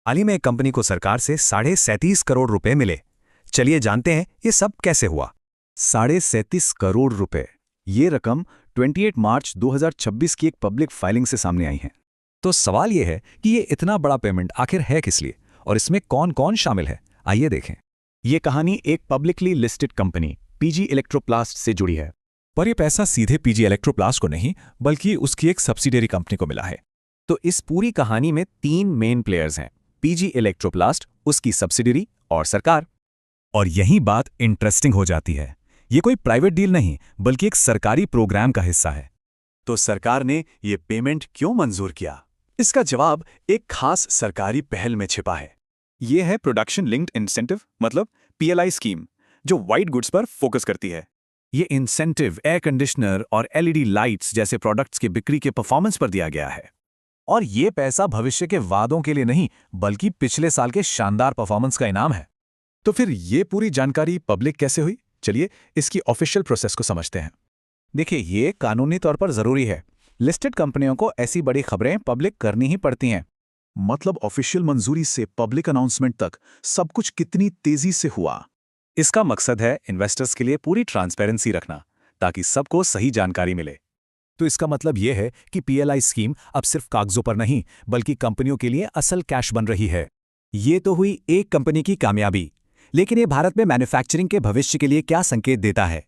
हाल ही में एक कंपनी को सरकार से 37.5 करोड़ रुपए मिले। चलिए जानते हैं ये सब कैसे हुआ। 37.5 करोड़ रुपए। ये रकम 28 मार्च 2026 की एक पब्लिक फाइलिंग से सामने आई है। तो सवाल ये है कि ये इतना बड़ा पेमेंट आखिर है किस लिए और इसमें कौन कौन शामिल है, आइए देखें। ये कहानी एक publicly listed company PG Electroplast से जुड़ी है। पर यह पैसा सीधे पीजी इलेक्ट्रोप्लास्ट को नहीं बल्कि उसकी एक सब्सिडियरी कंपनी को मिला है। तो इस पूरी कहानी में 3 मेन प्लेयर्स हैं, पीजी इलेक्ट्रोप्लास्ट, उसकी सब्सिडियरी और सरकार। और यही बात इंटरेस्टिंग हो जाती है। ये कोई प्राइवेट डील नहीं बल्कि एक सरकारी प्रोग्राम का हिस्सा है। तो सरकार ने ये पेमेंट क्यों मंजूर किया? इसका जवाब एक खास सरकारी पहल में छिपा है। ये है प्रोडक्शन लिंक्ड इंसेंटिव, मतलब पीएलआई स्कीम, जो व्हाइट गुड्स पर फोकस करती है। ये इंसेंटिव एयर कंडीशनर और एलईडी लाइट्स जैसे प्रोडक्ट्स की बिक्री के परफॉर्मेंस पर दिया गया है। और ये पैसा भविष्य के वादों के लिए नहीं बल्कि पिछले साल के शानदार परफॉर्मेंस का इनाम है। तो फिर ये पूरी जानकारी पब्लिक कैसे हुई? चलिए इसकी ऑफिशियल प्रोसेस को समझते हैं। देखिए, ये कानूनी तौर पर जरूरी है। लिस्टेड कंपनियों को ऐसी बड़ी खबरें पब्लिक करनी ही पड़ती हैं। मतलब ऑफिशियल मंजूरी से पब्लिक अनाउंसमेंट तक सब कुछ कितनी तेजी से हुआ। इसका मकसद है इन्वेस्टर्स के लिए पूरी ट्रांसपेरेंसी रखना, ताकि सबको सही जानकारी मिले। तो इसका मतलब यह है कि पीएलआई स्कीम अब सिर्फ कागजों पर नहीं बल्कि कंपनियों के लिए असल कैश बन रही है। ये तो हुई एक कंपनी की कामयाबी, लेकिन ये भारत में मैन्युफैक्चरिंग के भविष्य के लिए क्या संकेत देता है?